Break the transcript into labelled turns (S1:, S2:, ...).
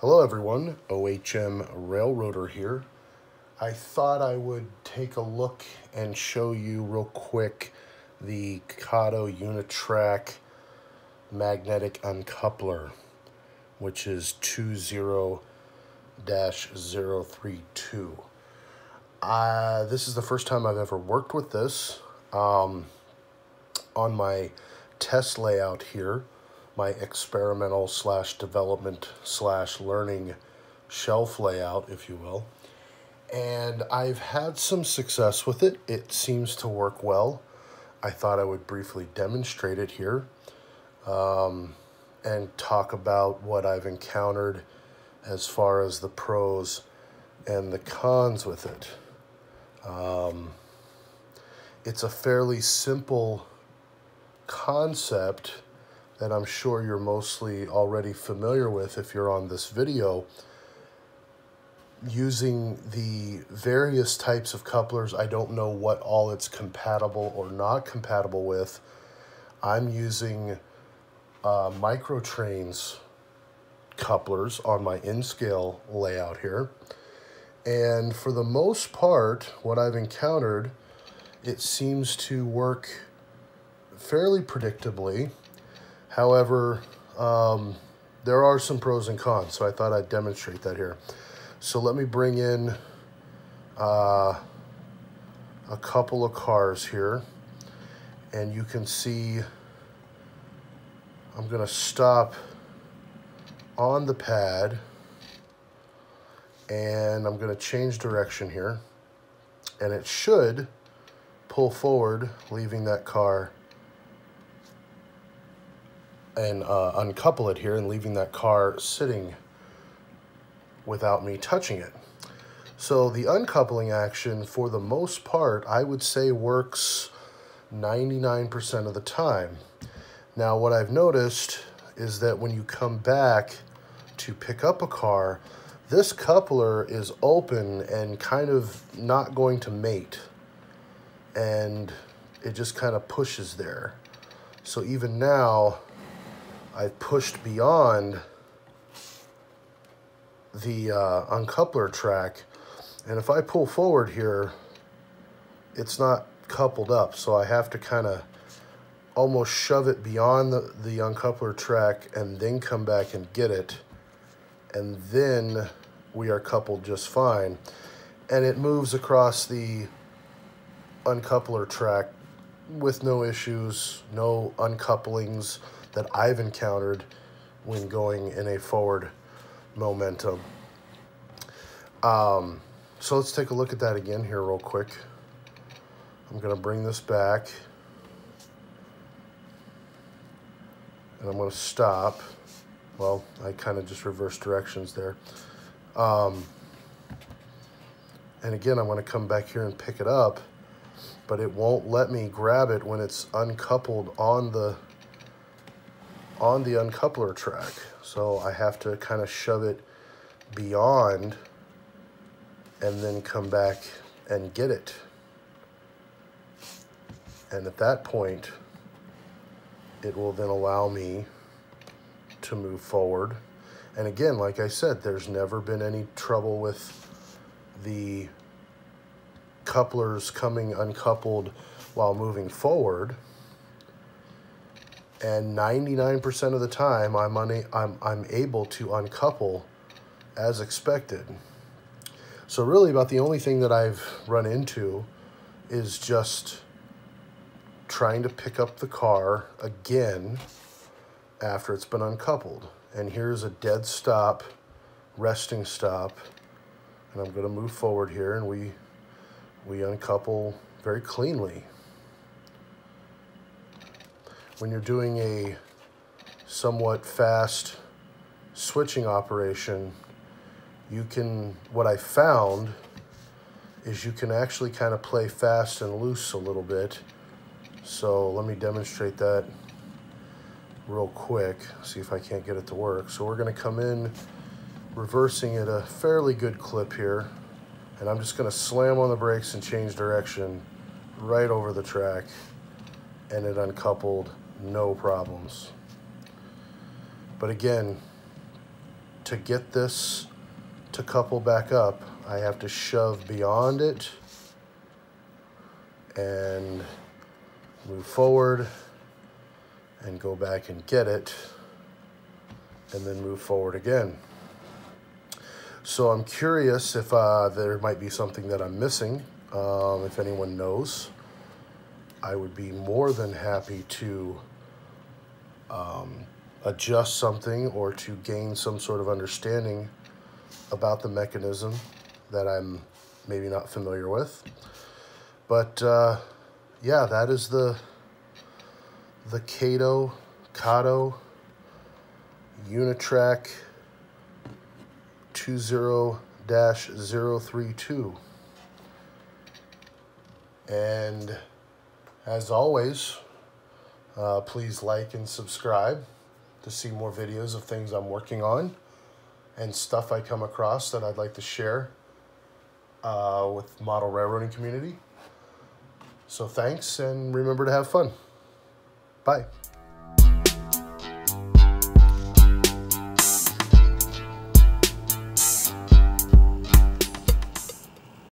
S1: Hello everyone, OHM Railroader here. I thought I would take a look and show you real quick the Kato Unitrack magnetic uncoupler, which is 20-032. This is the first time I've ever worked with this. On my test layout here, my experimental / development / learning shelf layout, if you will. And I've had some success with it. It seems to work well. I thought I would briefly demonstrate it here and talk about what I've encountered as far as the pros and the cons with it. It's a fairly simple concept that I'm sure you're mostly already familiar with if you're on this video. Using the various types of couplers, I don't know what all it's compatible or not compatible with. I'm using Microtrains couplers on my in-scale layout here. And for the most part, what I've encountered, it seems to work fairly predictably. However, there are some pros and cons, so I thought I'd demonstrate that here. So let me bring in a couple of cars here, and you can see I'm going to stop on the pad, and I'm going to change direction here, and it should pull forward, leaving that car, and uncouple it here and leaving that car sitting without me touching it. So the uncoupling action, for the most part, I would say works 99% of the time. Now what I've noticed is that when you come back to pick up a car, this coupler is open and kind of not going to mate, and it just kind of pushes there. So even now, I've pushed beyond the uncoupler track, and if I pull forward here, it's not coupled up, so I have to kind of almost shove it beyond the uncoupler track and then come back and get it, and then we are coupled just fine. And it moves across the uncoupler track with no issues, no uncouplings that I've encountered when going in a forward momentum. So let's take a look at that again here real quick. I'm going to bring this back, and I'm going to stop. Well, I kind of just reversed directions there. And again, I'm going to come back here and pick it up, but it won't let me grab it when it's uncoupled on the uncoupler track. So I have to kind of shove it beyond and then come back and get it. And at that point, it will then allow me to move forward. And again, like I said, there's never been any trouble with the couplers coming uncoupled while moving forward. And 99% of the time, I'm able to uncouple as expected. So really about the only thing that I've run into is just trying to pick up the car again after it's been uncoupled. And here's a dead stop, resting stop, and I'm going to move forward here, and we uncouple very cleanly. When you're doing a somewhat fast switching operation, what I found is you can actually kind of play fast and loose a little bit. So let me demonstrate that real quick, see if I can't get it to work. So we're going to come in reversing at a fairly good clip here, and I'm just going to slam on the brakes and change direction right over the track, and it uncoupled, no problems. But again, to get this to couple back up, I have to shove beyond it and move forward and go back and get it, and then move forward again. So I'm curious if there might be something that I'm missing. If anyone knows, I would be more than happy to adjust something or to gain some sort of understanding about the mechanism that I'm maybe not familiar with. But yeah, that is the Kato Unitrack 20-032. And as always, please like and subscribe to see more videos of things I'm working on and stuff I come across that I'd like to share with model railroading community. So thanks, and remember to have fun. Bye.